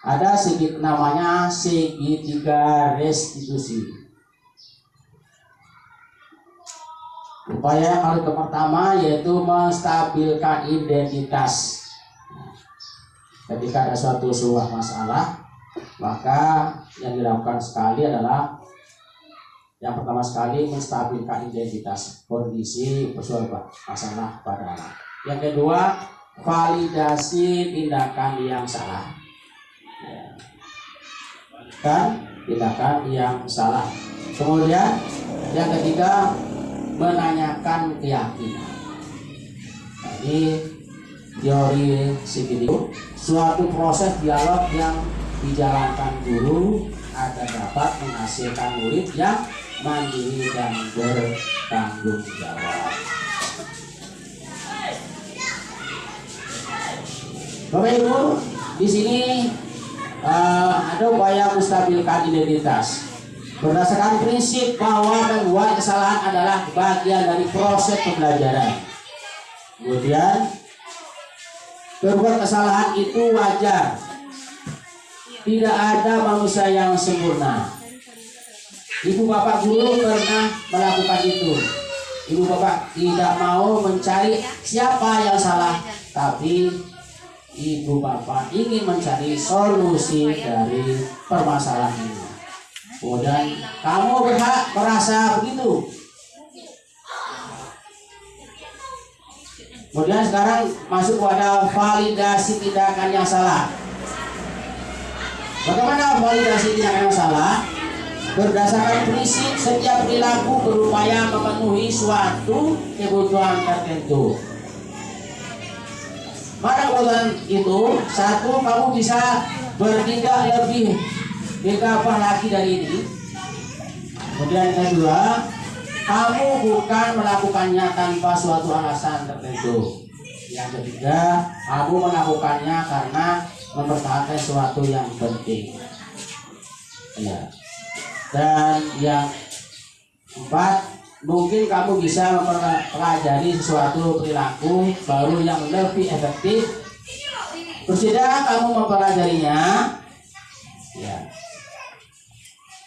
Ada namanya segitiga restitusi. Upaya yang pertama yaitu menstabilkan identitas. Ketika ada suatu sebuah masalah, maka yang dilakukan sekali adalah yang pertama sekali menstabilkan identitas kondisi persoalan masalah pada anak. Yang kedua, validasi tindakan yang salah. tindakan yang salah. Kemudian yang ketiga, menanyakan keyakinan. Jadi teori psikologi, suatu proses dialog yang dijalankan guru agar dapat menghasilkan murid yang mandiri dan bertanggung jawab. Bapak Ibu, di sini ada upaya menstabilkan identitas berdasarkan prinsip bahwa membuat kesalahan adalah bagian dari proses pembelajaran. Kemudian berbuat kesalahan itu wajar. Tidak ada manusia yang sempurna. Ibu bapak guru pernah melakukan itu. Ibu bapak tidak mau mencari siapa yang salah, tapi ibu bapak ingin mencari solusi dari permasalahan ini. Kemudian kamu berhak merasa begitu. Kemudian sekarang masuk pada validasi tindakan yang salah. Bagaimana validasi tindakan yang salah? Berdasarkan prinsip setiap perilaku berupaya memenuhi suatu kebutuhan tertentu. Mana kebutuhan itu? Satu, kamu bisa bertindak lebih gegabah lagi dari ini. Kemudian kedua, kamu bukan melakukannya tanpa suatu alasan tertentu. Yang ketiga, kamu melakukannya karena mempertahankan sesuatu yang penting. Ya. Dan yang empat, mungkin kamu bisa mempelajari sesuatu perilaku baru yang lebih efektif. Bersedia kamu mempelajarinya? Ya.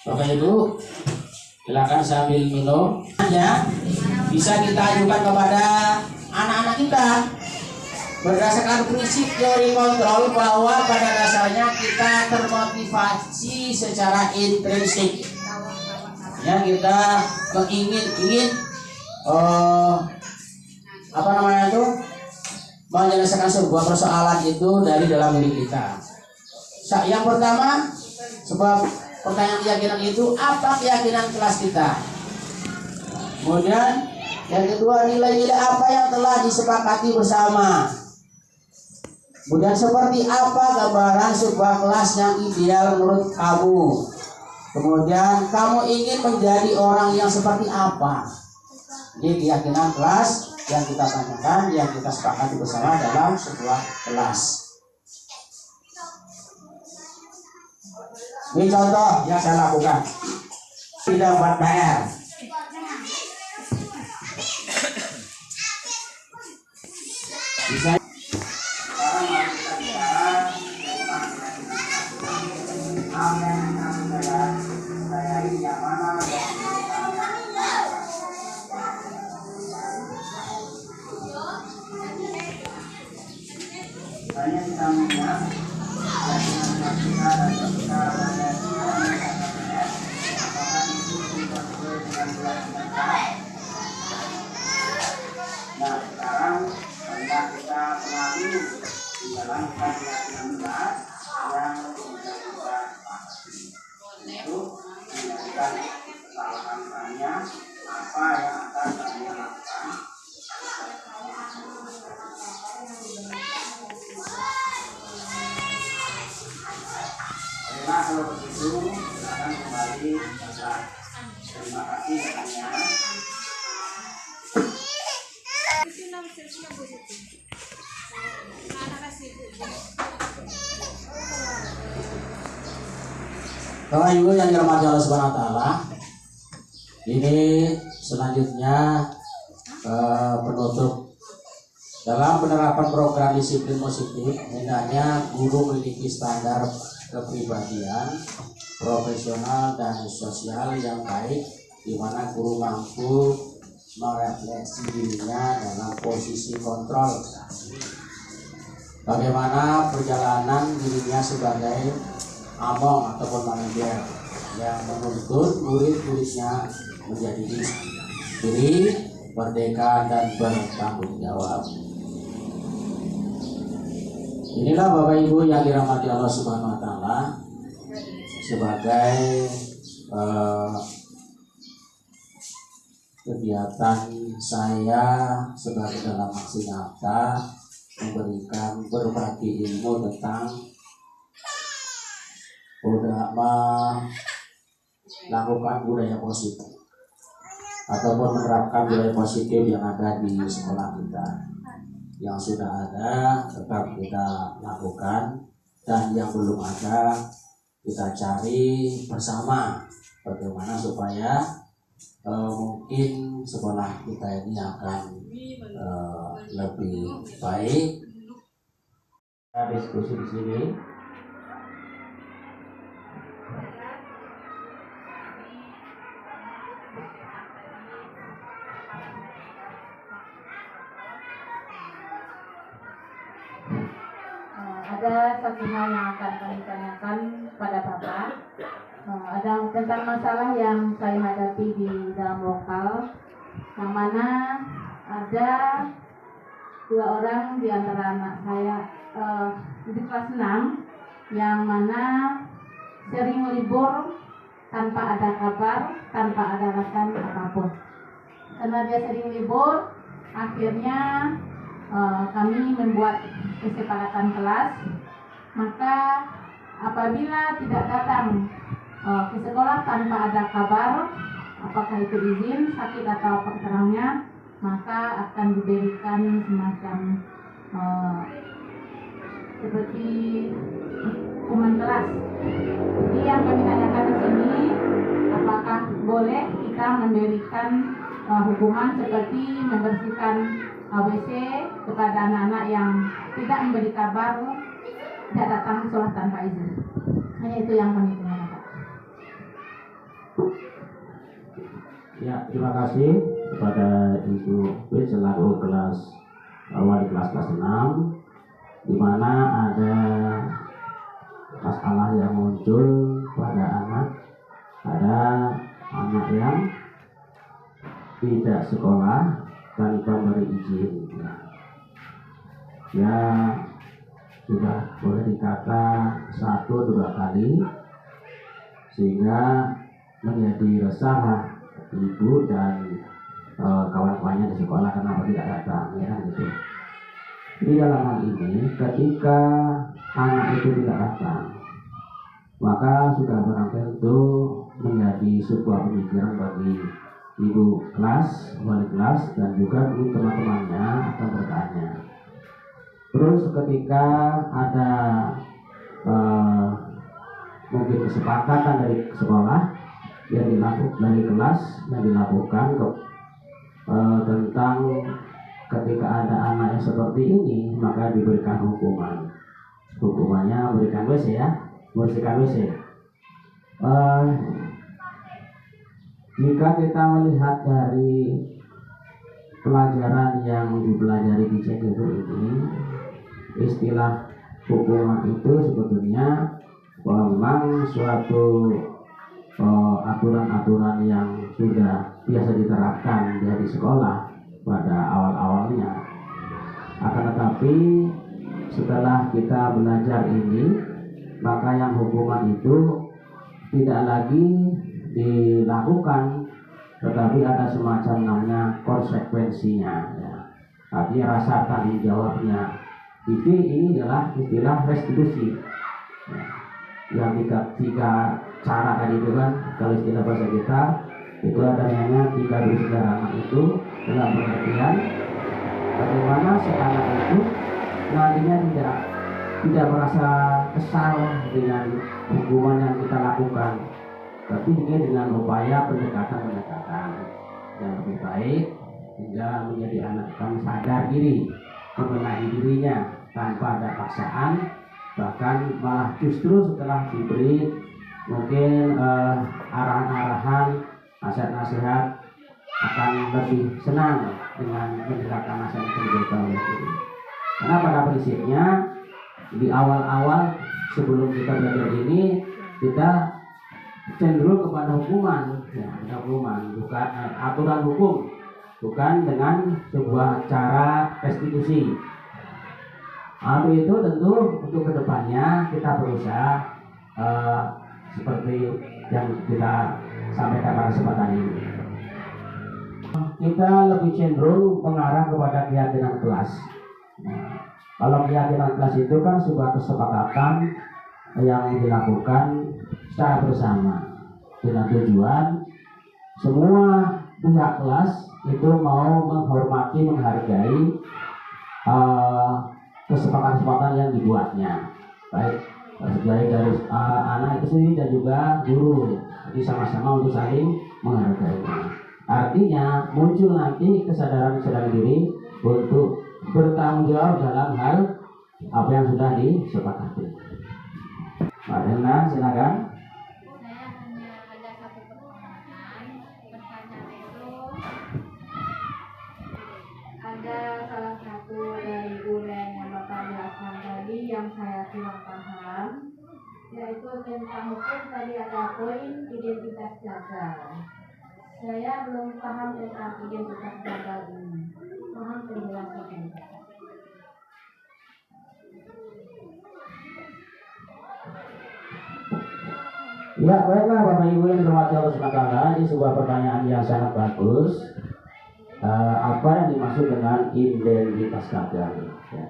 Bapak Ibu, silakan sambil minum. Ya, bisa kita ajukan kepada anak-anak kita. Berdasarkan prinsip teori kontrol bahwa pada dasarnya kita termotivasi secara intrinsik. Ya, kita ingin menyelesaikan sebuah persoalan itu dari dalam diri kita. Yang pertama, sebab pertanyaan keyakinan itu, apa keyakinan kelas kita? Kemudian yang kedua, nilai-nilai apa yang telah disepakati bersama? Kemudian seperti apa gambaran sebuah kelas yang ideal menurut kamu? Kemudian kamu ingin menjadi orang yang seperti apa? Ini keyakinan kelas yang kita tanyakan, yang kita sepakati bersama dalam sebuah kelas. Ini contoh yang saya lakukan. Tidak buat PR. Bisa. Sekarang mari kita bicara apa yang saya ini yang mana yang banyak kita melihat keyakinan kita dan kita apakah itu tidak sesuai dengan keyakinan. Nah, sekarang marilah kita pelajari di dalam keyakinan kita yang bisa kita pahami. Itu menjadikan kesalahan tanya apa yang akan kami lakukan. Nah, kalau begitu akan kembali setelah. Terima kasih katanya. Bapak Ibu yang dirahmati Allah Subhanahu wa taala, ini selanjutnya penutup dalam penerapan program disiplin positif. Hendaknya guru memiliki standar kepribadian profesional dan sosial yang baik, di mana guru mampu merefleksi dirinya dalam posisi kontrol bagaimana perjalanan dirinya sebagai among ataupun manajer yang menuntut murid-muridnya menjadi diri merdeka dan bertanggung jawab. Inilah Bapak Ibu yang dirahmati Allah Subhanahu wa taala. sebagai kegiatan saya sebagai dalam aksi nyata memberikan berbagi ilmu tentang melakukan budaya positif ataupun menerapkan budaya positif yang ada di sekolah kita. Yang sudah ada tetap kita lakukan, dan yang belum ada kita cari bersama bagaimana supaya mungkin sekolah kita ini akan lebih baik. Kita diskusi di sini. Ada satu hal yang akan kami tanyakan pada Bapak. Ada tentang masalah yang saya hadapi di dalam lokal, yang mana ada 2 orang di antara anak saya di kelas 6 yang mana sering libur tanpa ada kabar, tanpa ada alasan apapun. Karena dia sering libur, akhirnya kami membuat kesepakatan kelas, maka apabila tidak datang ke sekolah tanpa ada kabar, apakah itu izin, sakit atau apa keterangannya, maka akan diberikan semacam seperti hukuman kelas. Jadi yang kami tanyakan di sini, apakah boleh kita memberikan hukuman seperti membersihkan WC kepada anak-anak yang tidak memberi kabar, tidak datang ke sekolah tanpa izin. Hanya itu yang kami tanyakan. Ya, terima kasih kepada Ibu B selaku kelas wali kelas 6, di mana ada masalah yang muncul pada anak. Ada anak yang tidak sekolah tanpa beri izin. Ya sudah boleh dikata 1-2 kali, sehingga menjadi resah ibu dan kawan-kawannya di sekolah kenapa tidak datang, ya gitu. Di dalam hal ini, ketika anak itu tidak datang, maka sudah barang tentu menjadi sebuah pemikiran bagi ibu kelas, wali kelas, dan juga teman-temannya akan bertanya. Terus ketika ada mungkin kesepakatan dari sekolah yang dilakukan dari kelas yang dilakukan tentang ketika ada anak yang seperti ini, maka diberikan hukuman. Hukumannya memberikan WC, ya, membersihkan WC. Jika kita melihat dari pelajaran yang dipelajari di CGU ini, istilah hukuman itu sebetulnya memang suatu aturan-aturan yang sudah biasa diterapkan dari sekolah pada awal-awalnya. Akan tetapi setelah kita belajar ini, maka yang hukuman itu tidak lagi dilakukan, tetapi ada semacam namanya konsekuensinya, ya. Artinya rasa tanggung jawabnya. Ini adalah istilah restitusi, ya. Yang tiga cara tadi itu kan, kalau istilah bahasa kita itu adanya 3 dosis darah itu, dalam pengertian bagaimana si anak itu nantinya tidak merasa kesal dengan hukuman yang kita lakukan, tapi juga dengan upaya pendekatan yang lebih baik, hingga menjadi anak yang sadar diri, membenahi dirinya tanpa ada paksaan, bahkan malah justru setelah diberi mungkin arahan-arahan, nasihat-nasihat, akan lebih senang dengan menerapkan nasihat yang diberikan oleh guru. Karena pada prinsipnya di awal-awal sebelum kita belajar ini, kita cenderung kepada hukuman, ya, hukuman, bukan aturan hukum, bukan dengan sebuah cara restitusi. Itu tentu untuk kedepannya kita berusaha seperti yang kita sampaikan pada kesempatan ini. Kita lebih cenderung mengarah kepada keyakinan kelas. Nah, kalau keyakinan kelas itu kan sebuah kesepakatan yang dilakukan secara bersama dengan tujuan semua pihak kelas itu mau menghormati, menghargai kesepakatan-kesepakatan yang dibuatnya, baik dari anak itu sendiri dan juga guru. Jadi sama-sama untuk saling menghargai. Artinya muncul nanti kesadaran diri untuk bertanggung jawab dalam hal apa yang sudah disepakati. Pak Renan, silakan. Saya hanya ada satu pertanyaan. Pertanyaan itu ada salah satu dari bulan yang Bapak jelaskan tadi yang saya kurang paham, yaitu tentang hukum tadi ada poin identitas gagal. Saya belum paham tentang identitas gagal ini. Mohon penjelasannya. Ya, baiklah Bapak Ibu yang dirahmati Allah Subhanahu wa taala, ini sebuah pertanyaan yang sangat bagus. Apa yang dimaksud dengan identitas gagal? Ya.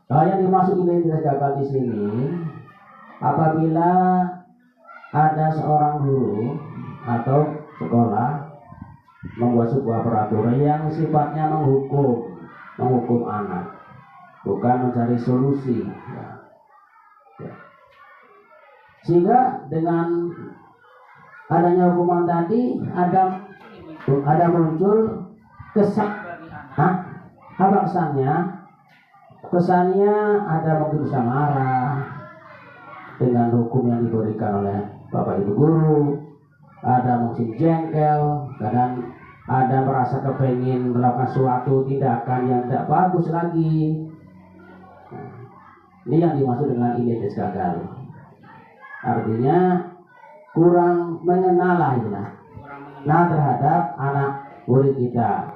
Kalau yang dimaksud identitas gagal di sini, apabila ada seorang guru atau sekolah membuat sebuah peraturan yang sifatnya menghukum anak, bukan mencari solusi. Ya. Sehingga dengan adanya hukuman tadi ada muncul apa kesannya? Kesannya ada mungkin bisa marah dengan hukum yang diberikan oleh Bapak Ibu guru, ada mungkin jengkel, kadang ada merasa kepengin melakukan suatu tindakan yang tidak bagus lagi. Ini yang dimaksud dengan identitas gagal. Artinya kurang mengenal terhadap anak murid kita,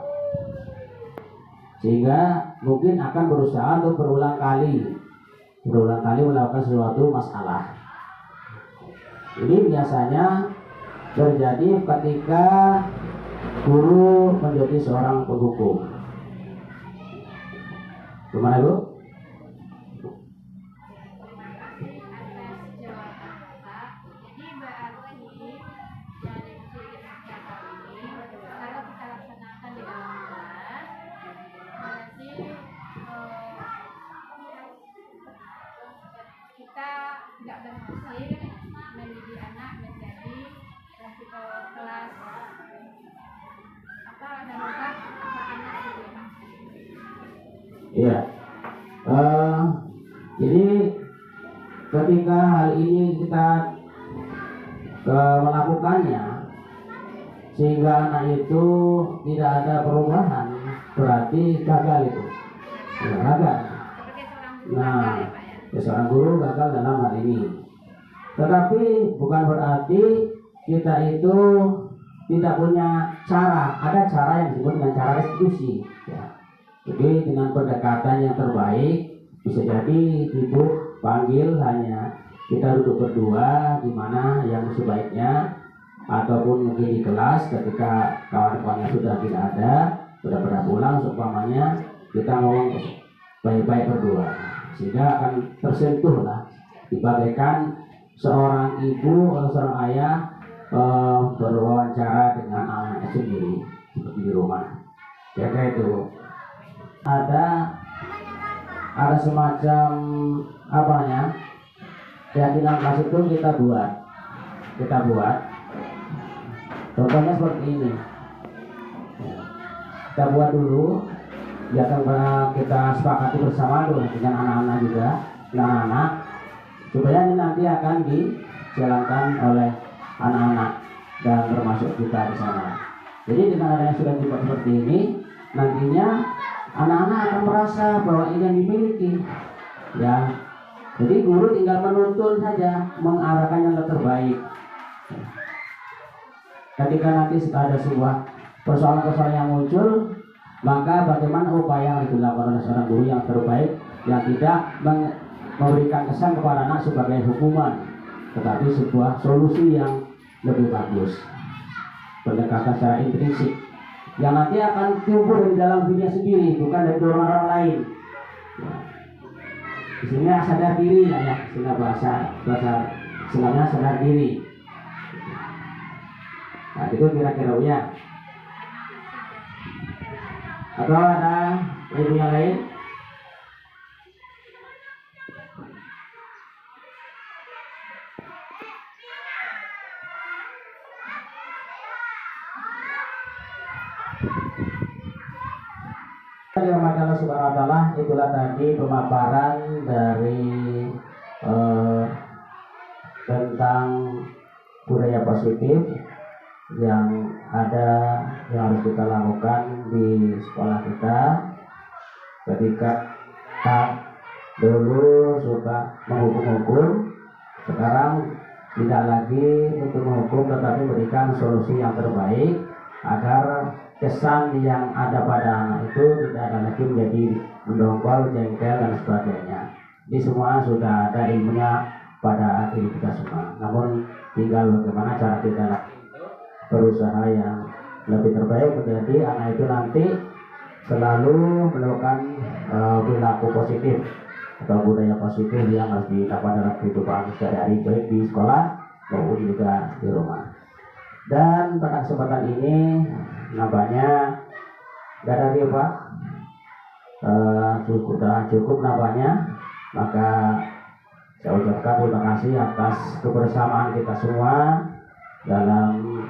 sehingga mungkin akan berusaha untuk berulang kali melakukan suatu masalah. Ini biasanya terjadi ketika guru menjadi seorang penghukum. Gimana Bu? Tidak berhasil mendidik anak menjadi kelas dan anak itu. Iya. Jadi ketika hal ini kita melakukannya sehingga anak itu tidak ada perubahan, berarti gagal itu. Ya, gagal. Nah, seorang guru gagal dalam hal ini. Tetapi bukan berarti kita itu tidak punya cara. Ada cara yang disebut dengan cara restitusi. Ya. Jadi dengan pendekatan yang terbaik, bisa jadi ibu panggil hanya kita duduk berdua di mana yang sebaiknya, ataupun mungkin di kelas ketika kawan-kawannya sudah tidak ada, sudah pada pulang, seumpamanya kita ngomong baik-baik berdua, sehingga akan tersentuh lah, dibagaikan seorang ibu atau seorang ayah berwawancara dengan anaknya sendiri seperti di rumah. Kira-kira itu ada semacam keyakinan kelas itu kita buat. Contohnya seperti ini. Kita buat dulu, biarkan kita sepakati bersama dulu dengan anak-anak juga, anak-anak, supaya ini nanti akan dijalankan oleh anak-anak dan termasuk kita di sana. Jadi dengan adanya sudah dibuat seperti ini, nantinya anak-anak akan merasa bahwa ini yang dimiliki. Ya, jadi guru tinggal menuntun saja, mengarahkan yang terbaik. Ketika nanti ada sebuah persoalan-persoalan yang muncul, maka bagaimana upaya yang dilakukan oleh seorang guru yang terbaik, yang tidak memberikan kesan kepada anak sebagai hukuman, tetapi sebuah solusi yang lebih bagus, pendekatan secara intrinsik yang nanti akan tumbuh dari dalam dirinya sendiri, bukan dari dorongan orang lain. Nah, di sini sadar diri lah ya, istilah bahasa istilahnya sadar diri. Nah itu kira-kira ya. Atau ada ibu yang lain? Dirahmati Allah Subhanahu wa Ta'ala, itulah tadi pemaparan dari tentang budaya positif yang ada, yang harus kita lakukan di sekolah kita. Ketika kita dulu suka menghukum-hukum, sekarang tidak lagi untuk menghukum, tetapi memberikan solusi yang terbaik agar kesan yang ada pada anak itu tidak ada lagi menjadi mendongkol, jengkel dan sebagainya. Ini semua sudah ada ilmunya pada diri kita semua. Namun tinggal bagaimana cara kita berusaha yang lebih terbaik menjadi anak itu nanti selalu melakukan perilaku positif atau budaya positif yang harus didapat dalam kehidupan sehari-hari, baik di sekolah maupun juga di rumah. Dan pada kesempatan ini nampaknya dari Pak sudah cukup nampaknya, maka saya ucapkan terima kasih atas kebersamaan kita semua dalam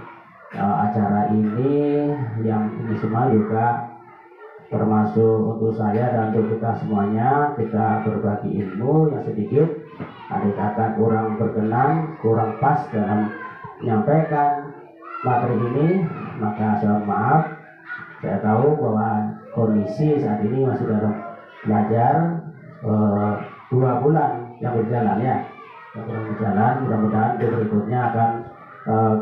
acara ini, yang ini semua juga termasuk untuk saya dan untuk kita semuanya. Kita berbagi ilmu yang sedikit, ada kata kurang berkenan, kurang pas dalam menyampaikan materi ini, maka saya maaf. Saya tahu bahwa kondisi saat ini masih dalam belajar 2 bulan yang berjalan ya, mudah-mudahan di berikutnya akan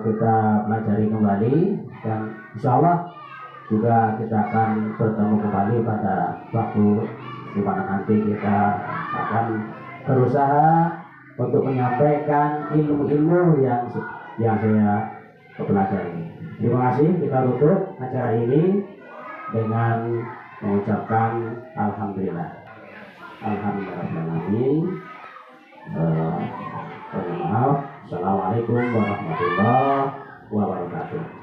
kita pelajari kembali, dan insya Allah juga kita akan bertemu kembali pada waktu di mana nanti kita akan berusaha untuk menyampaikan ilmu-ilmu yang saya pelajari. Terima kasih. Kita tutup acara ini dengan mengucapkan alhamdulillah. Alhamdulillahirrahmanirrahim. Maaf. Assalamualaikum warahmatullahi wabarakatuh.